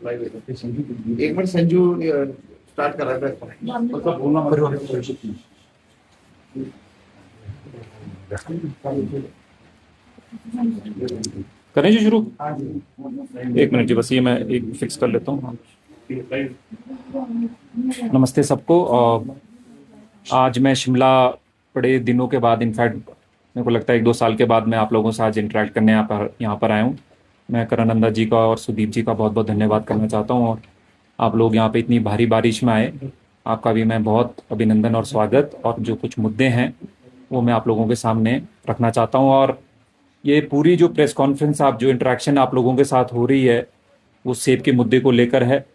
एक minute Sanju start कर रहा था। करें जी शुरू। एक मिनट जी, बस ये मैं एक फिक्स कर लेता हूँ। नमस्ते सबको। आज मैं शिमला बड़े दिनों के बाद, इनफैक्ट मेरे को लगता है 1-2 साल के बाद मैं आप लोगों से आज इंटरेक्ट करने यहाँ पर आया हूँ। मैं करुणानंदा जी का और सुदीप जी का बहुत बहुत धन्यवाद करना चाहता हूँ। और आप लोग यहाँ पे इतनी भारी बारिश में आए, आपका भी मैं बहुत अभिनंदन और स्वागत। और जो कुछ मुद्दे हैं वो मैं आप लोगों के सामने रखना चाहता हूँ। और ये पूरी जो प्रेस कॉन्फ्रेंस, आप जो इंटरेक्शन आप लोगों के साथ हो रही है, वो सेब के मुद्दे को लेकर है।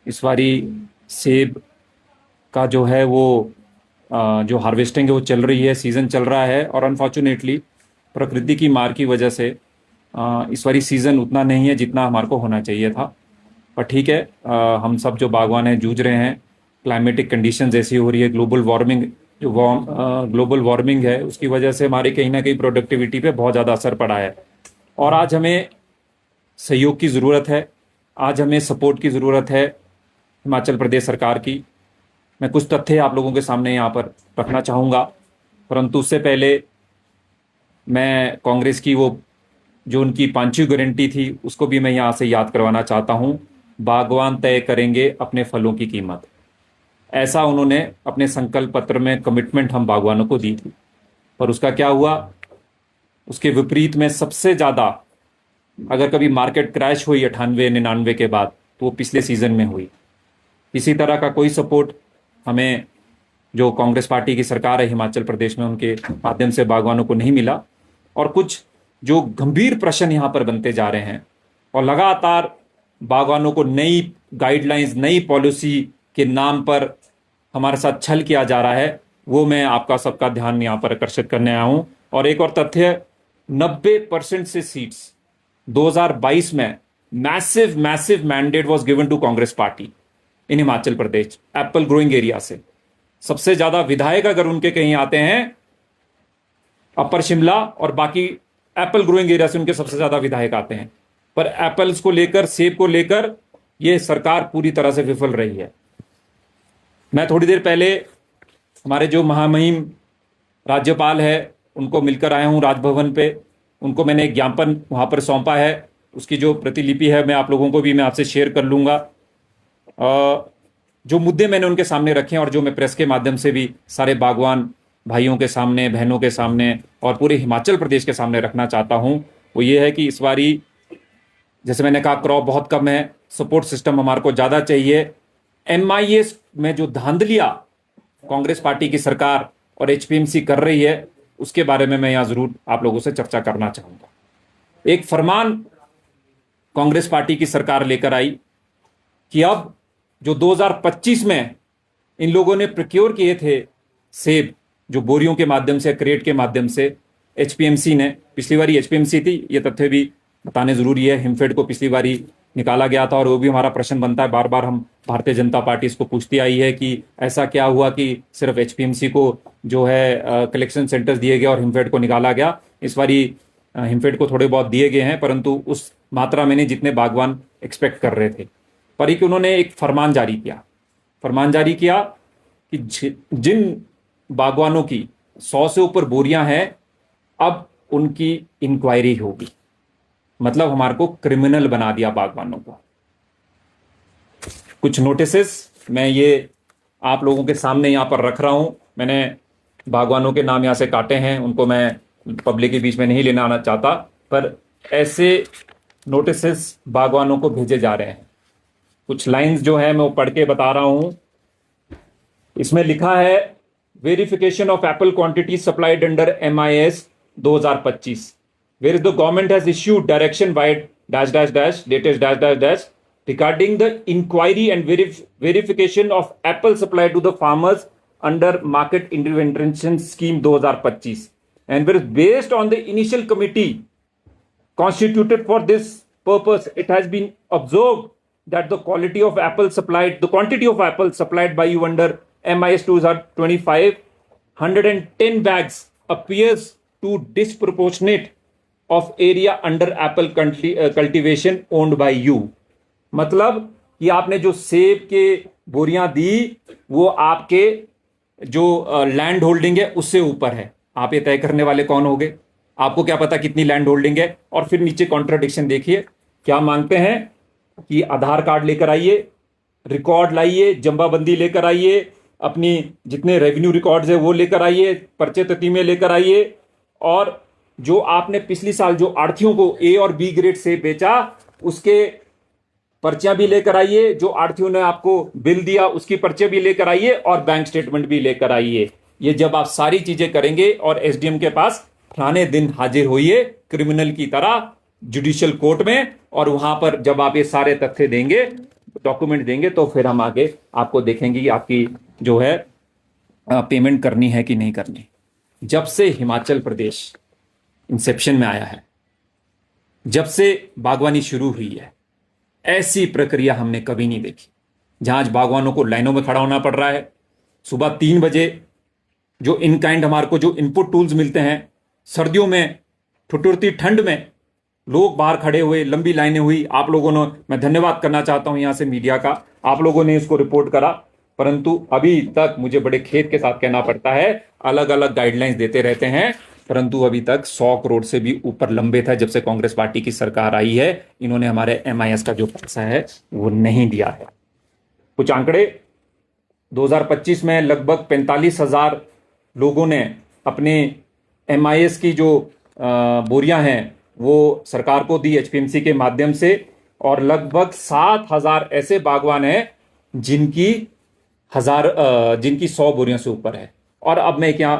इस बारी सेब का जो है वो जो हार्वेस्टिंग है वो चल रही है, सीज़न चल रहा है। और अनफॉर्चुनेटली प्रकृति की मार की वजह से इस बारी सीज़न उतना नहीं है जितना हमारे को होना चाहिए था। पर ठीक है, हम सब जो बागवान हैं जूझ रहे हैं। क्लाइमेटिक कंडीशंस ऐसी हो रही है, ग्लोबल वार्मिंग है, उसकी वजह से हमारे कहीं ना कहीं प्रोडक्टिविटी पे बहुत ज़्यादा असर पड़ा है। और आज हमें सहयोग की ज़रूरत है, आज हमें सपोर्ट की ज़रूरत है हिमाचल प्रदेश सरकार की। मैं कुछ तथ्य आप लोगों के सामने यहाँ पर रखना चाहूँगा, परंतु उससे पहले मैं कांग्रेस की वो जो उनकी 5वीं गारंटी थी उसको भी मैं यहाँ से याद करवाना चाहता हूँ। बागवान तय करेंगे अपने फलों की कीमत, ऐसा उन्होंने अपने संकल्प पत्र में कमिटमेंट हम बागवानों को दी थी। पर उसका क्या हुआ? उसके विपरीत में सबसे ज़्यादा अगर कभी मार्केट क्रैश हुई 98-99 के बाद, तो वो पिछले सीजन में हुई। इसी तरह का कोई सपोर्ट हमें जो कांग्रेस पार्टी की सरकार है हिमाचल प्रदेश में, उनके माध्यम से बागवानों को नहीं मिला। और कुछ जो गंभीर प्रश्न यहाँ पर बनते जा रहे हैं और लगातार बागवानों को नई गाइडलाइंस, नई पॉलिसी के नाम पर हमारे साथ छल किया जा रहा है, वो मैं आपका सबका ध्यान यहाँ पर आकर्षित करने आया हूँ। और एक और तथ्य, 90% से सीट्स 2022 में massive mandate was given to Congress party in Himachal Pradesh apple growing area से। सबसे ज्यादा विधायक अगर उनके कहीं आते हैं अपर शिमला और बाकी एप्पल ग्रोइंग एरिया से, उनके सबसे ज्यादा विधायक आते हैं। पर एप्पल्स को लेकर, सेब को लेकर यह सरकार पूरी तरह से विफल रही है। मैं थोड़ी देर पहले हमारे जो महामहिम राज्यपाल है उनको मिलकर आया हूं राजभवन पे। उनको मैंने एक ज्ञापन वहां पर सौंपा है, उसकी जो प्रतिलिपि है मैं आप लोगों को भी मैं आपसे शेयर कर लूंगा। जो मुद्दे मैंने उनके सामने रखे हैं और जो मैं प्रेस के माध्यम से भी सारे बागवान भाइयों के सामने, बहनों के सामने और पूरे हिमाचल प्रदेश के सामने रखना चाहता हूं, वो ये है कि इस बारी जैसे मैंने कहा क्रॉप बहुत कम है, सपोर्ट सिस्टम हमारे को ज़्यादा चाहिए। MIS में जो धांधलियां कांग्रेस पार्टी की सरकार और HPMC कर रही है, उसके बारे में मैं यहाँ जरूर आप लोगों से चर्चा करना चाहूँगा। एक फरमान कांग्रेस पार्टी की सरकार लेकर आई कि अब जो 2025 में इन लोगों ने प्रोक्योर किए थे सेब, जो बोरियों के माध्यम से, क्रेट के माध्यम से HPMC ने, पिछली बारी HPMC थी, ये तथ्य भी बताने जरूरी है। हिमफेड को पिछली बारी निकाला गया था और वो भी हमारा प्रश्न बनता है, बार बार हम भारतीय जनता पार्टी इसको पूछती आई है कि ऐसा क्या हुआ कि सिर्फ HPMC को जो है कलेक्शन सेंटर्स दिए गए और हिमफेड को निकाला गया। इस बारी हिमफेड को थोड़े बहुत दिए गए हैं, परंतु उस मात्रा में नहीं जितने बागवान एक्सपेक्ट कर रहे थे। पर एक उन्होंने एक फरमान जारी किया कि जिन बागवानों की 100 से ऊपर बोरियां हैं, अब उनकी इंक्वायरी होगी। मतलब हमारे को क्रिमिनल बना दिया बागवानों को। कुछ नोटिसेस मैं ये आप लोगों के सामने यहां पर रख रहा हूं। मैंने बागवानों के नाम यहां से काटे हैं, उनको मैं पब्लिक के बीच में नहीं लेना आना चाहता, पर ऐसे नोटिसेस बागवानों को भेजे जा रहे हैं। कुछ लाइंस जो है मैं वो पढ़ के बता रहा हूं। इसमें लिखा है, verification of Apple quantity supplied under MIS 2025, where the government has issued direction by -- regarding the inquiry and verification of apple supply to the farmers under market intervention scheme 2025, and whereas based on the initial committee constituted for this purpose, it has been observed that the quantity of apple supplied by you under MIS 2025, 110 bags, appears to disproportionate of area under apple cultivation owned by you. मतलब कि आपने जो सेब के बोरियां दी वो आपके जो लैंड होल्डिंग है उससे ऊपर है। आप ये तय करने वाले कौन होगे? आपको क्या पता कितनी लैंड होल्डिंग है? और फिर नीचे कॉन्ट्राडिक्शन देखिए, क्या मांगते हैं कि आधार कार्ड लेकर आइए, रिकॉर्ड लाइए, जंबाबंदी लेकर आइए, अपनी जितने रेवेन्यू रिकॉर्ड्स है वो लेकर आइए, पर्चे ततीमे लेकर आइए, और जो आपने पिछली साल जो आढ़तियों को ए और बी ग्रेड से बेचा उसके पर्चियां भी लेकर आइए, जो आढ़तियों ने आपको बिल दिया उसकी पर्चे भी लेकर आइए, और बैंक स्टेटमेंट भी लेकर आइए। ये जब आप सारी चीजें करेंगे और एसडीएम के पास फलाने दिन हाजिर होइए क्रिमिनल की तरह जुडिशियल कोर्ट में, और वहां पर जब आप ये सारे तथ्य देंगे, डॉक्यूमेंट देंगे, तो फिर हम आगे आपको देखेंगे कि आपकी जो है पेमेंट करनी है कि नहीं करनी। जब से हिमाचल प्रदेश इंसेप्शन में आया है, जब से बागवानी शुरू हुई है, ऐसी प्रक्रिया हमने कभी नहीं देखी, जहां आज बागवानों को लाइनों में खड़ा होना पड़ रहा है। सुबह 3 बजे जो इन काइंड हमारे को जो इनपुट टूल्स मिलते हैं, सर्दियों में ठुठुरती ठंड में लोग बाहर खड़े हुए, लंबी लाइनें हुई। आप लोगों ने, मैं धन्यवाद करना चाहता हूं यहां से मीडिया का, आप लोगों ने इसको रिपोर्ट करा, परंतु अभी तक मुझे बड़े खेद के साथ कहना पड़ता है, अलग अलग गाइडलाइंस देते रहते हैं, परंतु अभी तक 100 करोड़ से भी ऊपर लंबे था। जब से कांग्रेस पार्टी की सरकार आई है, इन्होंने हमारे MIS का जो पैसा है वो नहीं दिया है। कुछ आंकड़े, 2025 में लगभग 45,000 लोगों ने अपने MIS की जो बोरियां हैं वो सरकार को दी HPMC के माध्यम से, और लगभग 7,000 ऐसे बागवान हैं जिनकी 100 बोरियों से ऊपर है। और अब मैं क्या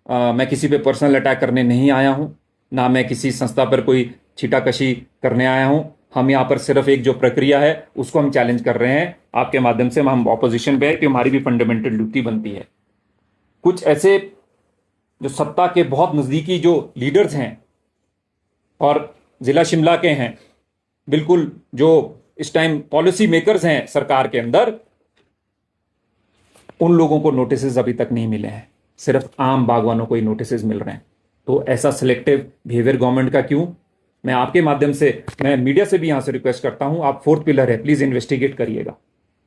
मैं किसी पे पर्सनल अटैक करने नहीं आया हूं, ना मैं किसी संस्था पर कोई छीटाकशी करने आया हूं। हम यहां पर सिर्फ एक जो प्रक्रिया है उसको हम चैलेंज कर रहे हैं आपके माध्यम से। हम ऑपोजिशन पे है कि हमारी भी फंडामेंटल ड्यूटी बनती है। कुछ ऐसे जो सत्ता के बहुत नजदीकी जो लीडर्स हैं और जिला शिमला के हैं, बिल्कुल जो इस टाइम पॉलिसी मेकर्स हैं सरकार के अंदर, उन लोगों को नोटिस अभी तक नहीं मिले हैं, सिर्फ आम बागवानों को ही नोटिस मिल रहे हैं। तो ऐसा सिलेक्टिव बिहेवियर गवर्नमेंट का क्यों? मैं आपके माध्यम से, मैं मीडिया से भी यहां से रिक्वेस्ट करता हूं, आप 4th पिलर है, प्लीज इन्वेस्टिगेट करिएगा।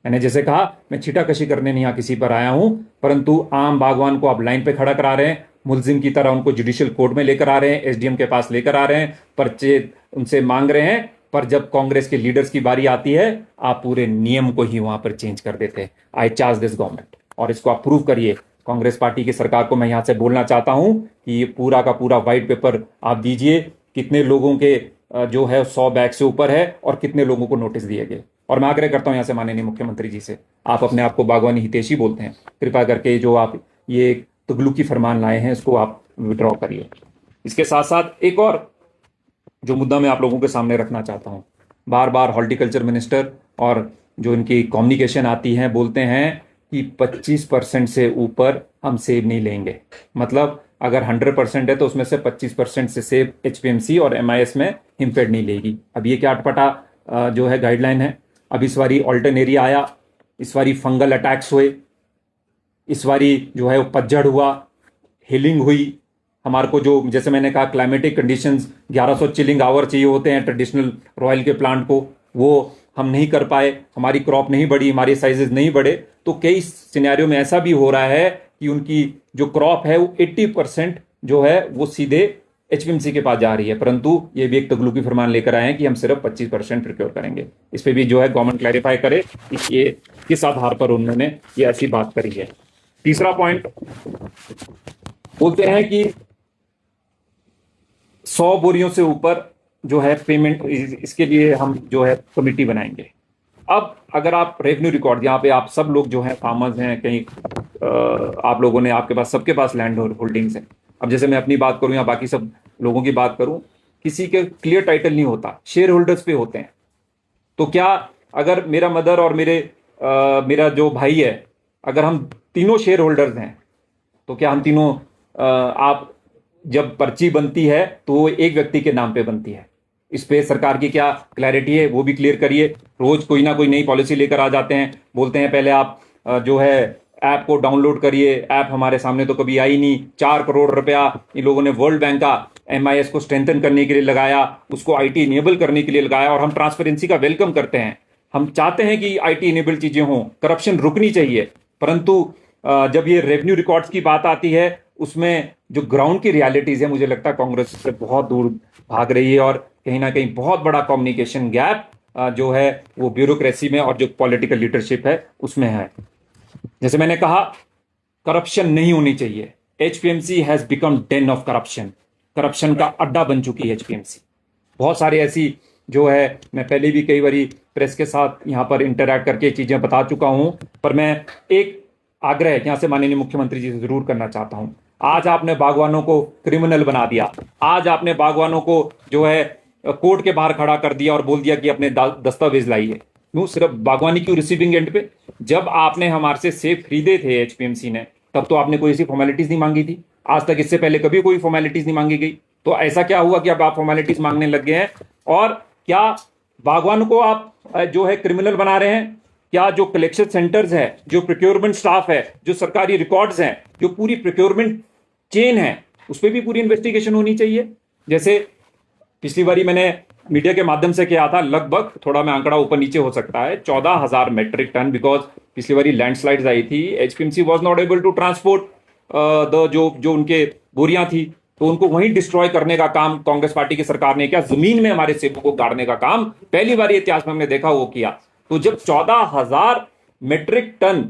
मैंने जैसे कहा, मैं छीटाकशी करने नहीं यहाँ किसी पर आया हूं, परंतु आम बागवान को आप लाइन पे खड़ा करा रहे हैं, मुलजिम की तरह उनको जुडिशियल कोर्ट में लेकर आ रहे हैं, SDM के पास लेकर आ रहे हैं, पर्चे उनसे मांग रहे हैं, पर जब कांग्रेस के लीडर्स की बारी आती है, आप पूरे नियम को ही वहां पर चेंज कर देते हैं। आई चार्ज दिस गवर्नमेंट, और इसको आप प्रूव करिए। कांग्रेस पार्टी की सरकार को मैं यहां से बोलना चाहता हूं कि ये पूरा का पूरा व्हाइट पेपर आप दीजिए, कितने लोगों के जो है 100 बैग से ऊपर है और कितने लोगों को नोटिस दिए गए। और मैं आग्रह करता हूं यहां से माननीय मुख्यमंत्री जी से, आप अपने आप को बागवानी हितैषी बोलते हैं, कृपया करके जो आप ये तुगलकी फरमान लाए हैं इसको आप विड्रॉ करिए। इसके साथ साथ एक और जो मुद्दा मैं आप लोगों के सामने रखना चाहता हूं, बार बार हॉर्टिकल्चर मिनिस्टर और जो इनकी कम्युनिकेशन आती है बोलते हैं कि 25% से ऊपर हम सेब नहीं लेंगे। मतलब अगर 100% है तो उसमें से 25% से सेब HPMC और MIS में हिमफेड नहीं लेगी। अब ये क्या अटपटा जो है गाइडलाइन है। अब इस बारी ऑल्टरनेरिया आया, इस बारी फंगल अटैक्स हुए, इस बारी जो है वो पतझड़ हुआ, हीलिंग हुई। हमारे को जो जैसे मैंने कहा क्लाइमेटिक कंडीशंस 1100 चिलिंग आवर चाहिए होते हैं ट्रेडिशनल रॉयल के प्लांट को, वो हम नहीं कर पाए, हमारी क्रॉप नहीं बढ़ी, हमारे साइजेस नहीं बढ़े। तो कई सिनेरियो में ऐसा भी हो रहा है कि उनकी जो क्रॉप है वो 80% जो है वो सीधे HPMC के पास जा रही है, परंतु ये भी एक तगलुकी फरमान लेकर आए हैं कि हम सिर्फ 25% प्रिक्योर करेंगे। इस पे भी जो है गवर्नमेंट क्लैरिफाई करे कि ये किस आधार पर उन्होंने ये ऐसी बात करी है। तीसरा पॉइंट बोलते हैं कि 100 बोरियों से ऊपर जो है पेमेंट, इसके लिए हम जो है कमिटी बनाएंगे। अब अगर आप रेवेन्यू रिकॉर्ड, यहाँ पे आप सब लोग जो है फार्मर्स हैं, कहीं आप लोगों ने, आपके पास सबके पास लैंड होल्डिंग्स हैं। अब जैसे मैं अपनी बात करूं या बाकी सब लोगों की बात करूं, किसी के क्लियर टाइटल नहीं होता, शेयर होल्डर्स पे होते हैं। तो क्या अगर मेरा मदर और मेरा जो भाई है, अगर हम तीनों शेयर होल्डर्स हैं, तो क्या हम तीनों आप जब पर्ची बनती है तो वो एक व्यक्ति के नाम पे बनती है? इस पे सरकार की क्या क्लैरिटी है वो भी क्लियर करिए। रोज कोई ना कोई नई पॉलिसी लेकर आ जाते हैं, बोलते हैं पहले आप जो है ऐप को डाउनलोड करिए। ऐप हमारे सामने तो कभी आई नहीं। 4 करोड़ रुपया इन लोगों ने वर्ल्ड बैंक का MIS को स्ट्रेंथन करने के लिए लगाया, उसको IT इनेबल करने के लिए लगाया, और हम ट्रांसपेरेंसी का वेलकम करते हैं। हम चाहते हैं कि IT इनेबल चीजें हों, करप्शन रुकनी चाहिए। परंतु जब ये रेवेन्यू रिकॉर्ड्स की बात आती है, उसमें जो ग्राउंड की रियलिटीज है, मुझे लगता है कांग्रेस से बहुत दूर भाग रही है, और कहीं ना कहीं बहुत बड़ा कम्युनिकेशन गैप जो है वो ब्यूरोक्रेसी में और जो पॉलिटिकल लीडरशिप है उसमें है। जैसे मैंने कहा, करप्शन नहीं होनी चाहिए। HPMC has become Dane of corruption. Corruption का अड्डा बन चुकी है HPMC। बहुत सारी ऐसी जो है, मैं पहले भी कई बारी प्रेस के साथ यहाँ पर इंटरैक्ट करके चीजें बता चुका हूं, पर मैं एक आग्रह यहाँ से माननीय मुख्यमंत्री जी से जरूर करना चाहता हूं। आज आपने बागवानों को क्रिमिनल बना दिया। आज आपने बागवानों को जो है कोर्ट के बाहर खड़ा कर दिया और बोल दिया कि अपने दस्तावेज लाइए। क्यों? सिर्फ बागवानी क्यों रिसीविंग एंड पे? जब आपने हमारे से सेब खरीदे थे HPMC ने, तब तो आपने कोई ऐसी फॉर्मेलिटीज नहीं मांगी थी। आज तक इससे पहले कभी कोई फॉर्मेलिटीज नहीं मांगी गई। तो ऐसा क्या हुआ कि अब आप फॉर्मेलिटीज मांगने लग गए हैं? और क्या बागवान को आप जो है क्रिमिनल बना रहे हैं? क्या जो कलेक्शन सेंटर्स है, जो प्रोक्योरमेंट स्टाफ है, जो सरकारी रिकॉर्ड्स हैं, जो पूरी प्रोक्योरमेंट चेन है, उस पर भी पूरी इन्वेस्टिगेशन होनी चाहिए। जैसे पिछली बारी मैंने मीडिया के माध्यम से किया था, लगभग, थोड़ा मैं आंकड़ा ऊपर नीचे हो सकता है, 14,000 मेट्रिक टन, बिकॉज पिछली बारी लैंडस्लाइड्स आई थी। HPMC was not able to transport the जो उनके बोरियां थी, तो उनको वहीं डिस्ट्रॉय करने का काम कांग्रेस पार्टी की सरकार ने किया। जमीन में हमारे सेबों को गाड़ने का काम पहली बार इतिहास में हमने देखा वो किया। तो जब 14,000 मेट्रिक टन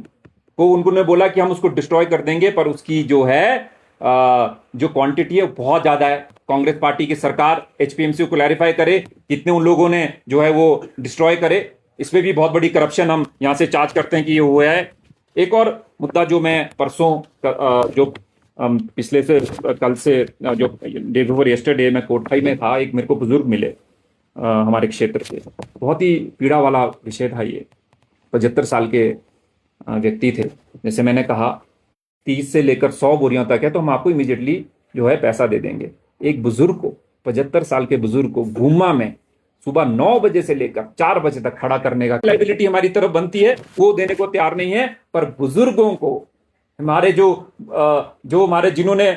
को उन्होंने बोला कि हम उसको डिस्ट्रॉय कर देंगे, पर उसकी जो है जो क्वांटिटी है बहुत ज्यादा है। कांग्रेस पार्टी की सरकार HPMC को क्लैरिफाई करे कितने उन लोगों ने जो है वो डिस्ट्रॉय करे। इसमें भी बहुत बड़ी करप्शन हम यहां से चार्ज करते हैं कि ये हुआ है। एक और मुद्दा जो मैं परसों जो पिछले से कल से जो डे बिफोर यस्टरडे मैं कोटखाई में था, एक मेरे को बुजुर्ग मिले हमारे क्षेत्र से। बहुत ही पीड़ा वाला विषय था ये। 75 साल के व्यक्ति थे। जैसे मैंने कहा 30 से लेकर 100 बोरियों तक है तो हम आपको इमीडिएटली जो है पैसा दे देंगे। एक बुजुर्ग को, 75 साल के बुजुर्ग को गुम्मा में सुबह 9 बजे से लेकर 4 बजे तक खड़ा करने का लाइबिलिटी हमारी तरफ बनती है, वो देने को तैयार नहीं है। पर बुजुर्गों को, हमारे जो हमारे जिन्होंने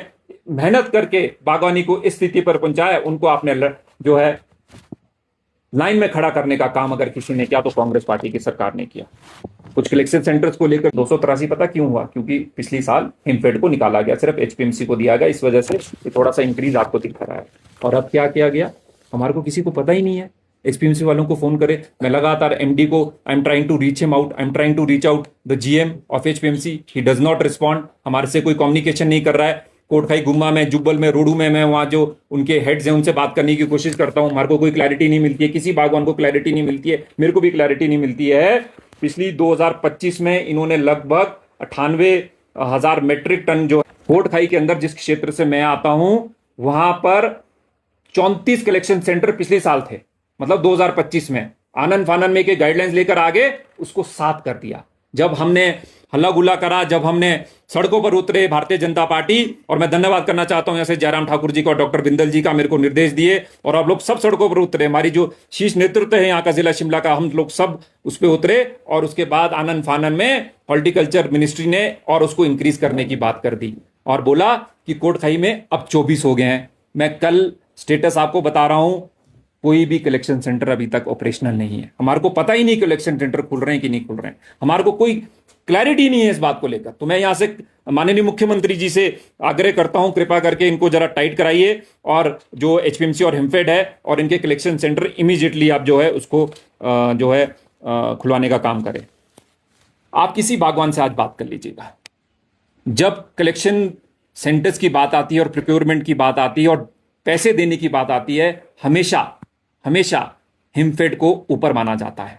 मेहनत करके बागवानी को इस स्थिति पर पहुंचाया, उनको आपने जो है लाइन में खड़ा करने का काम अगर किसी ने किया तो कांग्रेस पार्टी की सरकार ने किया। कुछ कलेक्शन सेंटर्स को लेकर 283 पता क्यों हुआ? क्योंकि पिछली साल हिमफेड को निकाला गया, सिर्फ HPMC को दिया गया। इस वजह से ये थोड़ा सा इंक्रीज आपको दिख रहा है। और अब क्या किया गया, हमारे को किसी को पता ही नहीं है। HPMC वालों को फोन करे, मैं लगातार MD को I am trying to reach him out, I am trying to reach out the GM of HPMC, he does not respond. हमारे से कोई कम्युनिकेशन नहीं कर रहा है। कोटखाई, गुम्मा में, जुब्बल में, रोडू में मैं वहां जो उनके हेड्स हैं उनसे बात करने की कोशिश करता हूं, हमारे को कोई क्लैरिटी नहीं मिलती है। किसी बागवान को क्लैरिटी नहीं मिलती है, मेरे को भी क्लैरिटी नहीं मिलती है। पिछली 2025 में इन्होंने लगभग 98,000 मेट्रिक टन जो कोटखाई के अंदर, जिस क्षेत्र से मैं आता हूं, वहां पर 34 कलेक्शन सेंटर पिछले साल थे, मतलब 2025 में। आनंद फानन में के गाइडलाइंस लेकर आगे उसको 7 कर दिया। जब हमने हल्ला गुल्ला करा, जब हमने सड़कों पर उतरे भारतीय जनता पार्टी, और मैं धन्यवाद करना चाहता हूं जैसे जयराम ठाकुर जी का और डॉक्टर बिंदल जी का, मेरे को निर्देश दिए और आप लोग सब सड़कों पर उतरे। हमारी जो शीर्ष नेतृत्व है यहाँ का, जिला शिमला का, हम लोग सब उस पर उतरे। और उसके बाद आनंद फानन में हॉर्टिकल्चर मिनिस्ट्री ने और उसको इंक्रीज करने की बात कर दी और बोला कि कोटखाई में अब 24 हो गए हैं। मैं कल स्टेटस आपको बता रहा हूं, कोई भी कलेक्शन सेंटर अभी तक ऑपरेशनल नहीं है। हमारे को पता ही नहीं कलेक्शन सेंटर खुल रहे हैं कि नहीं खुल रहे हैं, हमारे को कोई क्लैरिटी नहीं है इस बात को लेकर। तो मैं यहां से माननीय मुख्यमंत्री जी से आग्रह करता हूं, कृपा करके इनको जरा टाइट कराइए, और जो HPMC और हिमफेड है और इनके कलेक्शन सेंटर इमीडिएटली आप जो है उसको जो है खुलवाने का काम करें। आप किसी बागवान से आज बात कर लीजिएगा, जब कलेक्शन सेंटर्स की बात आती है और प्रोक्योरमेंट की बात आती है और पैसे देने की बात आती है, हमेशा हमेशा हिमफेड को ऊपर माना जाता है।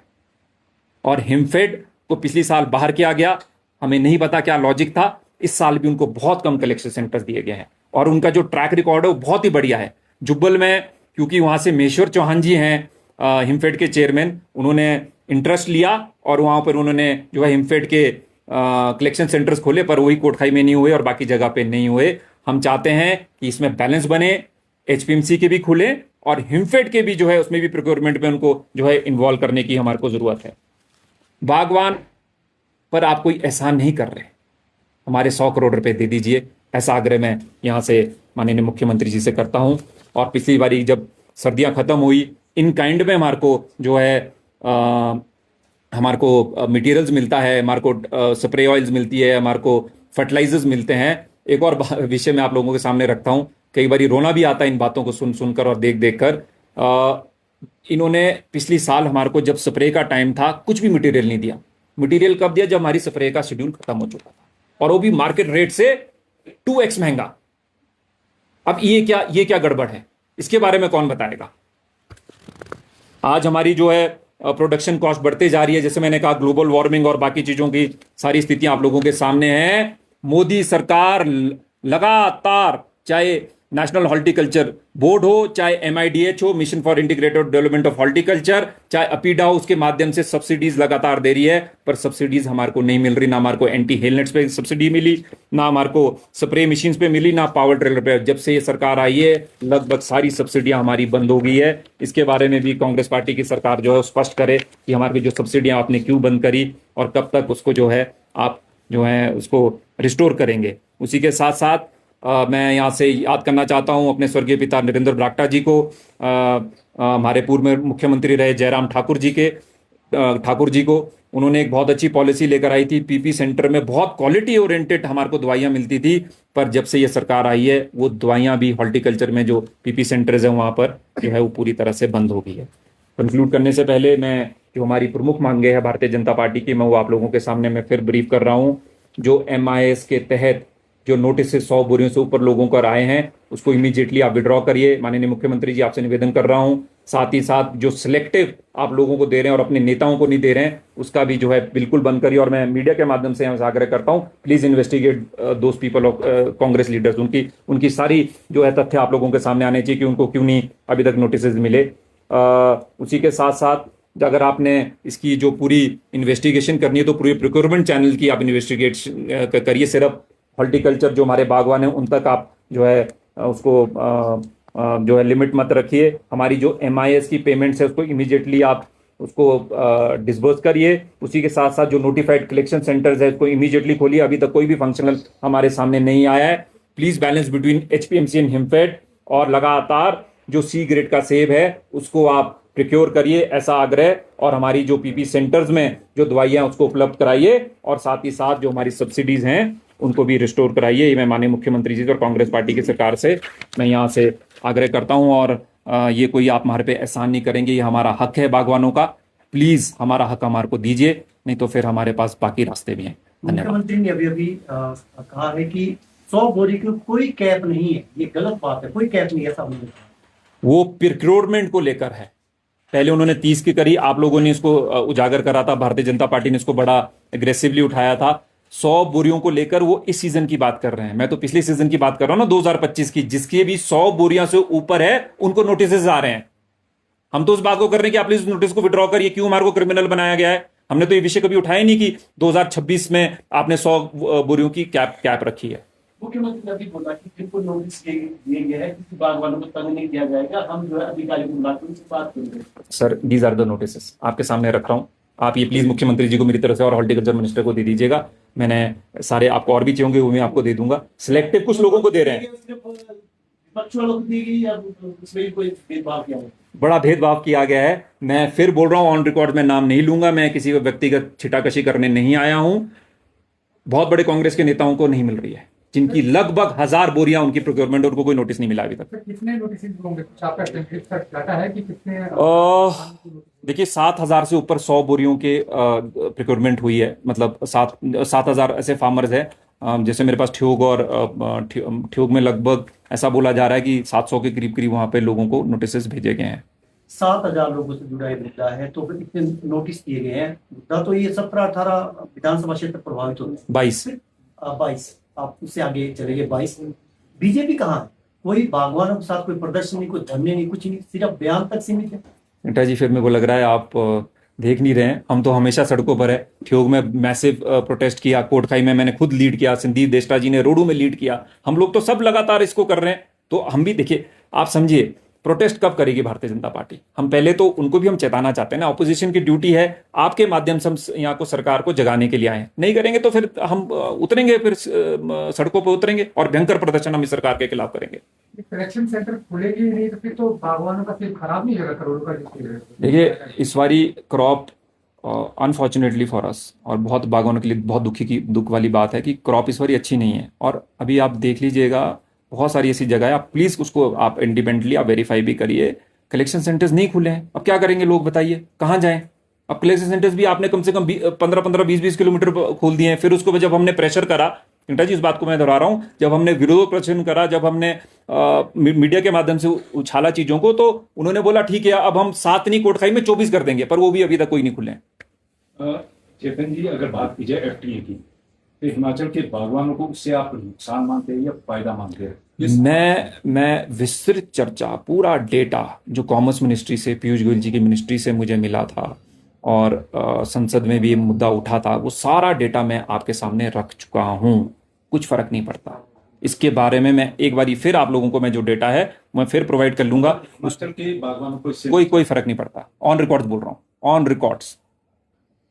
और हिमफेड को पिछली साल बाहर किया गया, हमें नहीं पता क्या लॉजिक था। इस साल भी उनको बहुत कम कलेक्शन सेंटर्स दिए गए हैं और उनका जो ट्रैक रिकॉर्ड है वो बहुत ही बढ़िया है। जुब्बल में, क्योंकि वहां से महेश्वर चौहान जी हैं हिमफेड के चेयरमैन, उन्होंने इंटरेस्ट लिया और वहां पर उन्होंने जो है हिमफेड के कलेक्शन सेंटर्स खोले, पर वही कोटखाई में नहीं हुए और बाकी जगह पे नहीं हुए। हम चाहते हैं कि इसमें बैलेंस बने, HPMC के भी खुले और हिमफेड के भी जो है उसमें भी प्रोक्योरमेंट में उनको जो है इन्वॉल्व करने की हमारे को जरूरत है। बागवान पर आप कोई एहसान नहीं कर रहे, हमारे 100 करोड़ रुपए दे दीजिए, ऐसा आग्रह मैं यहां से माननीय मुख्यमंत्री जी से करता हूं। और पिछली बारी जब सर्दियां खत्म हुई, इन काइंड में हमारे को जो है हमारे को मटेरियल्स मिलता है, हमारे को स्प्रे ऑयल्स मिलती है, हमारे को फर्टिलाइजर्स मिलते हैं। एक और विषय मैं आप लोगों के सामने रखता हूं, कई बार रोना भी आता है इन बातों को सुन सुनकर और देख देख कर। इन्होंने पिछली साल हमारे को जब स्प्रे का टाइम था कुछ भी मटेरियल नहीं दिया। मटेरियल कब दिया? जब हमारी स्प्रे का शेड्यूल खत्म हो चुका था, और वो भी मार्केट रेट से 2x महंगा। अब ये क्या गड़बड़ है? इसके बारे में कौन बताएगा? आज हमारी जो है प्रोडक्शन कॉस्ट बढ़ते जा रही है। जैसे मैंने कहा, ग्लोबल वार्मिंग और बाकी चीजों की सारी स्थितियां आप लोगों के सामने हैं। मोदी सरकार लगातार, चाहे नेशनल हॉर्टिकल्चर बोर्ड हो, चाहे MIDH हो, mission for integrated development of horticulture, चाहे अपीडा हो, उसके माध्यम से सब्सिडीज लगातार दे रही है। पर सब्सिडीज हमारे को नहीं मिल रही। ना हमारे को एंटी हेलनेट्स पे सब्सिडी मिली, ना हमारे को स्प्रे मशीन्स पे मिली, ना पावर ट्रेलर पे। जब से ये सरकार आई है लगभग सारी सब्सिडियां हमारी बंद हो गई है। इसके बारे में भी कांग्रेस पार्टी की सरकार जो है स्पष्ट करे कि हमारी जो सब्सिडियां आपने क्यों बंद करी और कब तक उसको जो है आप जो है उसको रिस्टोर करेंगे। उसी के साथ साथ मैं यहाँ से याद करना चाहता हूँ अपने स्वर्गीय पिता नरेंद्र बरागटा जी को, हमारे पूर्व में मुख्यमंत्री रहे जयराम ठाकुर जी को। उन्होंने एक बहुत अच्छी पॉलिसी लेकर आई थी। PP सेंटर में बहुत क्वालिटी ओरिएंटेड हमारे को दवाइयाँ मिलती थी, पर जब से ये सरकार आई है वो दवाइयाँ भी हॉर्टिकल्चर में जो PP सेंटर्स हैं वहाँ पर जो है वो पूरी तरह से बंद हो गई है। कंक्लूड करने से पहले मैं जो हमारी प्रमुख मांगे है भारतीय जनता पार्टी की, मैं वो आप लोगों के सामने मैं फिर ब्रीफ कर रहा हूँ। जो MIS के तहत जो नोटिस 100 बोरियों से ऊपर लोगों को आए हैं उसको इमीडिएटली आप विड्रॉ करिए। माननीय मुख्यमंत्री जी आपसे निवेदन कर रहा हूं। साथ ही साथ जो सिलेक्टिव आप लोगों को दे रहे हैं और अपने नेताओं को नहीं दे रहे हैं उसका भी जो है बिल्कुल बंद करिए। और मैं मीडिया के माध्यम से यहाँ आग्रह करता हूं, please investigate those people of Congress leaders. उनकी सारी जो है तथ्य आप लोगों के सामने आने चाहिए कि उनको क्यों नहीं अभी तक नोटिस मिले। उसी के साथ साथ अगर आपने इसकी जो पूरी इन्वेस्टिगेशन करनी है तो पूरी प्रोक्योरमेंट चैनल की आप इन्वेस्टिगेट करिए। सिर्फ हॉर्टिकल्चर जो हमारे बागवान हैं उन तक आप जो है उसको जो है लिमिट मत रखिए। हमारी जो MIS की पेमेंट्स है उसको इमीडिएटली आप उसको डिसबर्स करिए। उसी के साथ साथ जो नोटिफाइड कलेक्शन सेंटर्स है उसको इमीडिएटली खोलिए। अभी तक कोई भी फंक्शनल हमारे सामने नहीं आया है। Please balance between HPMC and Himfed, और लगातार जो C ग्रेड का सेब है उसको आप प्रिक्योर करिए, ऐसा आग्रह। और हमारी जो PP सेंटर्स में जो दवाइयां उसको उपलब्ध कराइए, और साथ ही साथ जो हमारी सब्सिडीज हैं उनको भी रिस्टोर कराइए। ये मैं माननीय मुख्यमंत्री जी और कांग्रेस पार्टी की सरकार से मैं यहाँ से आग्रह करता हूँ। और ये कोई आप हमारे पे एहसान नहीं करेंगे, ये हमारा हक है बागवानों का। प्लीज हमारा हक हमारे को दीजिए, नहीं तो फिर हमारे पास बाकी रास्ते भी हैं। धन्यवाद। मुख्यमंत्री ने अभी कहा है कि 100 बोरी की कोई कैप नहीं है, ये गलत बात है, कोई कैप नहीं है, ऐसा उन्होंने कहा। वो प्रिक्योरमेंट को लेकर है। पहले उन्होंने 30 की करी, आप लोगों ने इसको उजागर करा था, भारतीय जनता पार्टी ने इसको बड़ा एग्रेसिवली उठाया था। 100 बोरियों को लेकर वो इस सीजन की बात कर रहे हैं। मैं तो पिछले सीजन की बात कर रहा हूं ना, 2025 की, जिसकी भी 100 बोरियां से ऊपर है उनको नोटिस आ रहे हैं। हम तो उस बात को कर रहे हैं कि आप प्लीज नोटिस को विड्रॉ करिए। क्यों हमारे को क्रिमिनल बनाया गया है? हमने तो ये विषय कभी उठाया नहीं कि 2026 में आपने 100 बोरियों की कैप रखी है। मुख्यमंत्री ने अभी बोला कि बिल्कुल नोटिस दिए गए हैं, किसी बागवानों को तंग नहीं किया जाएगा, हम जो है अधिकारी को बुलाकर उनसे बात करेंगे। Sir, these are the notice आपके सामने रख रहा हूं। आप ये प्लीज मुख्यमंत्री जी को मेरी तरफ से और हॉर्टिकल्चर मिनिस्टर को दे दीजिएगा। मैंने सारे आपको और भी चाहिए वो मैं आपको दे दूंगा। सिलेक्टिव कुछ लोगों को दे रहे हैं, विपक्ष वालों को दी गई या उसमें कोई भेदभाव किया है? बड़ा भेदभाव किया गया है। मैं फिर बोल रहा हूं, ऑन रिकॉर्ड में नाम नहीं लूंगा, मैं किसी व्यक्तिगत छिटाकशी करने नहीं आया हूं। बहुत बड़े कांग्रेस के नेताओं को नहीं मिल रही है, जिनकी लगभग 1000 बोरियां उनकी प्रोक्योरमेंट, उनको कोई नोटिस नहीं मिला अभी तक। कितने नोटिस होंगे? कुछ आपका डाटा है कि कितने? देखिए, 7000 से ऊपर 100 बोरियों के प्रोक्योरमेंट हुई है। मतलब 7000 ऐसे फार्मर्स है। जैसे मेरे पास ठियोग और ठियोग में लगभग ऐसा बोला जा रहा है कि 700 के करीब करीब वहां पे लोगों को नोटिस भेजे गए हैं। 7000 लोगों से जुड़ा ये मुद्दा है, तो फिर इतने नोटिस दिए गए हैं। मुद्दा तो ये 17-18 विधानसभा क्षेत्र प्रभावित होते हैं। 22 आप उससे आगे चलेंगे। 22 बीजेपी कहाँ है? कोई बागवानों के साथ कोई प्रदर्शन नहीं, कोई धरने नहीं, कुछ नहीं, सिर्फ बयान तक सीमित है। नेता जी, फिर मेरे को लग रहा है आप देख नहीं रहे हैं। हम तो हमेशा सड़कों पर है। ठियोग में मैसिव प्रोटेस्ट किया, कोटखाई में मैंने खुद लीड किया, संदीप देष्टा जी ने रोडू में लीड किया। हम लोग तो सब लगातार इसको कर रहे हैं। तो हम भी देखिए, आप समझिए, प्रोटेस्ट कब करेगी भारतीय जनता पार्टी? हम पहले तो उनको भी हम चेताना चाहते हैं ना, ऑपोजिशन की ड्यूटी है, आपके माध्यम से हम यहाँ को सरकार को जगाने के लिए आए हैं। नहीं करेंगे तो फिर हम उतरेंगे, फिर सड़कों पर उतरेंगे और भयंकर प्रदर्शन हम इस सरकार के खिलाफ करेंगे। कलेक्शन सेंटर खुलेगी नहीं तो फिर तो बागवानों का फिर खराब नहीं होगा, करोड़ों का। देखिए, इस बारी क्रॉप अनफॉर्चुनेटली फॉर अस और बहुत बागवानों के लिए बहुत दुख वाली बात है कि क्रॉप इस बारी अच्छी नहीं है। और अभी आप देख लीजिएगा, बहुत सारी ऐसी जगह है, आप प्लीज उसको आप इंडिपेंडेंटली आप वेरीफाई भी करिए, कलेक्शन सेंटर्स नहीं खुले हैं। अब क्या करेंगे लोग, बताइए कहाँ जाएं? अब कलेक्शन सेंटर्स भी आपने कम से कम 15-15, 20-20 किलोमीटर खोल दिए हैं। फिर उसको जब हमने प्रेशर करा, चिंता जी इस बात को मैं दोहरा रहा हूं, जब हमने विरोध प्रदर्शन करा, जब हमने मीडिया के माध्यम से उछाला चीजों को, तो उन्होंने बोला ठीक है अब हम 7 नहीं कोटखाई में 24 कर देंगे, पर वो भी अभी तक कोई नहीं खुले हैं। चेतन जी, अगर बात की जाए एफटीए की, तो हिमाचल के बागवानों को उससे आप नुकसान मानते हैं या फायदा मानते हैं? मैं विस्तृत चर्चा, पूरा डेटा जो कॉमर्स मिनिस्ट्री से, पीयूष गोयल जी की मिनिस्ट्री से मुझे मिला था और संसद में भी ये मुद्दा उठा था, वो सारा डेटा मैं आपके सामने रख चुका हूं। कुछ फर्क नहीं पड़ता इसके बारे में। मैं एक बारी फिर आप लोगों को मैं जो डेटा है मैं फिर प्रोवाइड कर लूंगा। हिमाचल के बागवानों को कोई फर्क नहीं पड़ता। ऑन रिकॉर्ड्स बोल रहा हूं, ऑन रिकॉर्ड्स।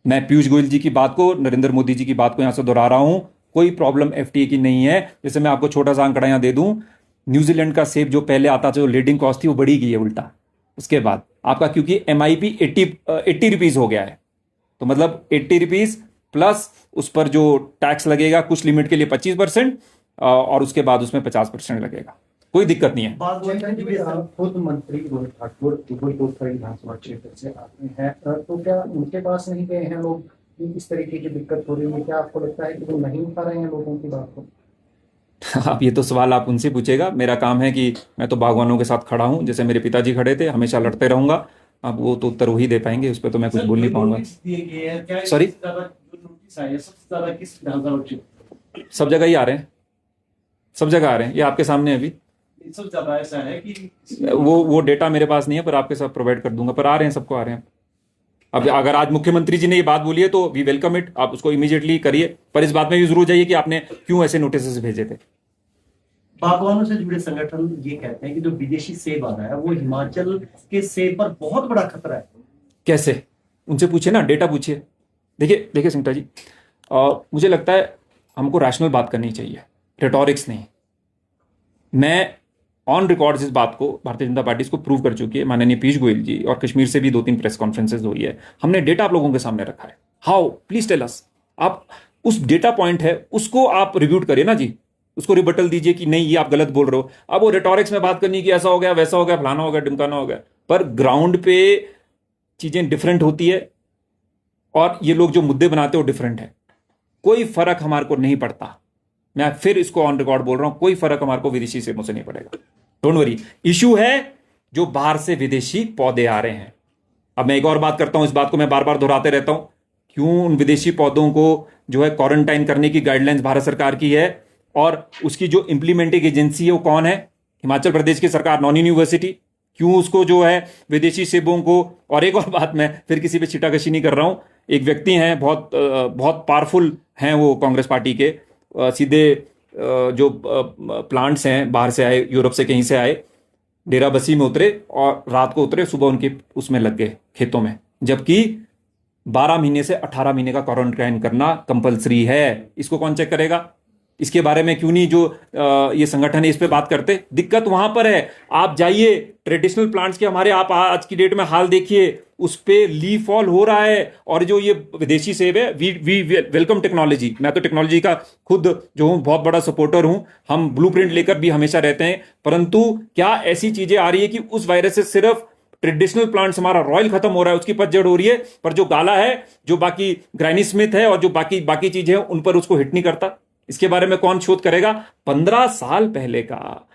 मैं पीयूष गोयल जी की बात को, नरेंद्र मोदी जी की बात को यहां से दोहरा रहा हूं। कोई प्रॉब्लम एफटीए की नहीं है। जैसे मैं आपको छोटा सा आंकड़ा यहां दे दूं, न्यूजीलैंड का सेब जो पहले आता था, जो लीडिंग कॉस्ट थी, वो बढ़ी गई है उल्टा उसके बाद आपका, क्योंकि एमआईपी 80 रुपीज हो गया है। तो मतलब 80 रुपीज प्लस उस पर जो टैक्स लगेगा कुछ लिमिट के लिए 25% और उसके बाद उसमें 50% लगेगा। कोई दिक्कत नहीं है। खुद मंत्री रोहित ठाकुर कोटखाई विधानसभा क्षेत्र से आते हैं, तो क्या उनके पास नहीं गए हैं लोग कि इस तरीके की दिक्कत हो रही है? क्या आपको लगता है कि वो नहीं उठा रहे हैं लोगों की बात को? आप ये तो सवाल आप उनसे पूछेगा। मेरा काम है कि मैं तो बागवानों के साथ खड़ा हूं, जैसे मेरे पिताजी खड़े थे, हमेशा लड़ते रहूंगा। अब वो तो उत्तर वही दे पाएंगे, उस पर तो मैं कुछ बोल नहीं पाऊंगा। सॉरी, सब जगह ही आ रहे हैं, सब जगह आ रहे हैं, ये आपके सामने अभी सबसे ज्यादा ऐसा है कि वो डेटा मेरे पास नहीं है, पर आपके साथ प्रोवाइड कर दूंगा। पर आ रहे हैं, सबको आ रहे हैं। अब अगर आज मुख्यमंत्री जी ने ये बात बोली है तो वी वेलकम इट, आप उसको इमीडिएटली करिए। पर इस बात में भी जरूर जाइए कि आपने क्यों ऐसे नोटिस भेजे थे। बागवानों से जुड़े संगठन ये कहते हैं कि जो विदेशी सेब आ रहा है वो हिमाचल के सेब पर बहुत बड़ा खतरा है। कैसे? उनसे पूछिए ना, डेटा पूछिए। देखिए सिंगटा जी, मुझे लगता है हमको रैशनल बात करनी चाहिए, रेटोरिक्स नहीं। मैं ऑन रिकॉर्ड इस बात को, भारतीय जनता पार्टी इसको प्रूव कर चुकी है, माननीय पीयूष गोयल जी, और कश्मीर से भी 2-3 प्रेस कॉन्फ्रेंसेज हुई है। हमने डेटा आप लोगों के सामने रखा है। How, please tell us. आप उस डेटा पॉइंट है उसको आप रिव्यूट करिए ना जी, उसको रिबटल दीजिए कि नहीं ये आप गलत बोल रहे हो। अब वो रेटोरिक्स में बात करनी कि ऐसा हो गया, वैसा हो गया, फलाना हो गया, ढिमकाना हो गया, पर ग्राउंड पे चीजें डिफरेंट होती है और ये लोग जो मुद्दे बनाते हैं वो डिफरेंट है। कोई फर्क हमारे को नहीं पड़ता। मैं फिर इसको ऑन रिकॉर्ड बोल रहा हूं, कोई फर्क हमारे को विदेशी सेबों से नहीं पड़ेगा। Don't worry. इशू है जो बाहर से विदेशी पौधे आ रहे हैं। अब मैं एक और बात करता हूं, इस बात को मैं बार बार दोहराते रहता हूं, क्यों उन विदेशी पौधों को जो है क्वारंटाइन करने की गाइडलाइंस भारत सरकार की है और उसकी जो इंप्लीमेंटिंग एजेंसी है वो कौन है? हिमाचल प्रदेश की सरकार, नॉन यूनिवर्सिटी। क्यों उसको जो है विदेशी सेबों को? और एक और बात, मैं फिर किसी पे छिटाकशी नहीं कर रहा हूं, एक व्यक्ति हैं बहुत पावरफुल हैं वो कांग्रेस पार्टी के, सीधे जो प्लांट्स हैं बाहर से आए, यूरोप से कहीं से आए, डेरा बसी में उतरे और रात को उतरे, सुबह उनके उसमें लग गए खेतों में, जबकि 12 महीने से 18 महीने का क्वारंटाइन करना कंपलसरी है। इसको कौन चेक करेगा? इसके बारे में क्यों नहीं जो ये संगठन है इस पे बात करते? दिक्कत वहां पर है। आप जाइए ट्रेडिशनल प्लांट्स के हमारे, आप आज की डेट में हाल देखिए, उस पे लीफ फॉल हो रहा है। और जो ये विदेशी सेब है, वी वेलकम टेक्नोलॉजी। मैं तो टेक्नोलॉजी का खुद जो हूं बहुत बड़ा सपोर्टर हूं, हम ब्लूप्रिंट लेकर भी हमेशा रहते हैं, परंतु क्या ऐसी चीजें आ रही है कि उस वायरस से सिर्फ ट्रेडिशनल प्लांट्स, हमारा रॉयल खत्म हो रहा है, उसकी पतझड़ हो रही है, पर जो गाला है, जो बाकी ग्राइनी स्मिथ है और जो बाकी चीजें हैं, उन पर उसको हिट नहीं करता। इसके बारे में कौन शोध करेगा? 15 साल पहले का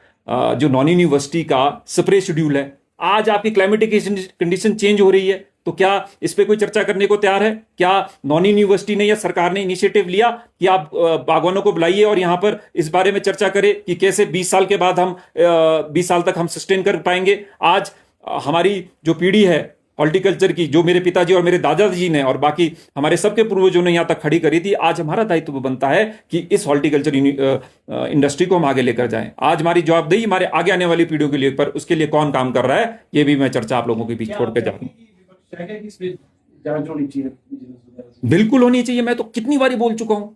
जो नॉन यूनिवर्सिटी का स्प्रे शेड्यूल है, आज आपकी क्लाइमेटिक कंडीशन चेंज हो रही है, तो क्या इस पे कोई चर्चा करने को तैयार है? क्या नॉन यूनिवर्सिटी ने या सरकार ने इनिशिएटिव लिया कि आप बागवानों को बुलाइए और यहां पर इस बारे में चर्चा करें कि कैसे 20 साल के बाद हम 20 साल तक हम सस्टेन कर पाएंगे? आज हमारी जो पीढ़ी है हॉर्टिकल्चर की, जो मेरे पिताजी और मेरे दादाजी ने और बाकी हमारे सबके पूर्वजों ने यहाँ तक खड़ी करी थी, आज हमारा दायित्व बनता है कि इस हॉर्टिकल्चर इंडस्ट्री को हम आगे लेकर जाएं। आज हमारी जवाबदेही हमारे आगे आने वाली पीढ़ियों के लिए, पर उसके लिए कौन काम कर रहा है, ये भी मैं चर्चा आप लोगों के बीच छोड़ के जा रहा हूं। बिल्कुल होनी चाहिए। मैं तो कितनी बारी बोल चुका हूं,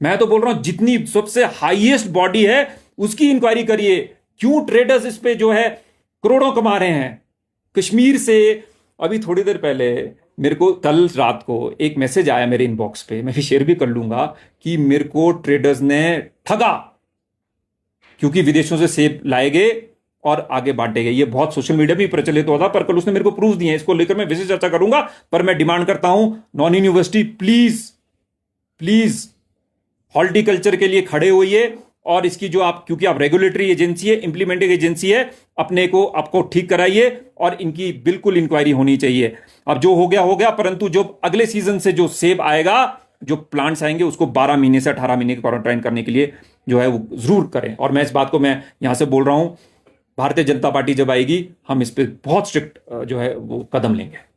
मैं तो बोल रहा हूं जितनी सबसे हाईएस्ट बॉडी है उसकी इंक्वायरी करिए। क्यों ट्रेडर्स इस पे जो है करोड़ों कमा रहे हैं कश्मीर से। अभी थोड़ी देर पहले मेरे को कल रात को एक मैसेज आया मेरे इनबॉक्स पे, मैं भी शेयर भी कर लूंगा, कि मेरे को ट्रेडर्स ने ठगा क्योंकि विदेशों से सेब लाए गए और आगे बांटे गए। ये बहुत सोशल मीडिया भी प्रचलित हुआ था, पर कल उसने मेरे को प्रूफ दिए हैं। इसको लेकर मैं विशेष चर्चा करूंगा, पर मैं डिमांड करता हूं नॉन यूनिवर्सिटी प्लीज हॉर्टिकल्चर के लिए खड़े होइए। और इसकी जो आप, क्योंकि आप रेगुलेटरी एजेंसी है, इंप्लीमेंटिंग एजेंसी है, अपने को आपको ठीक कराइए और इनकी बिल्कुल इंक्वायरी होनी चाहिए। अब जो हो गया, परंतु जो अगले सीजन से जो सेब आएगा, जो प्लांट्स आएंगे, उसको 12 महीने से 18 महीने के क्वारंटाइन करने के लिए जो है वो जरूर करें। और मैं इस बात को मैं यहां से बोल रहा हूं, भारतीय जनता पार्टी जब आएगी हम इस पर बहुत स्ट्रिक्ट जो है वो कदम लेंगे।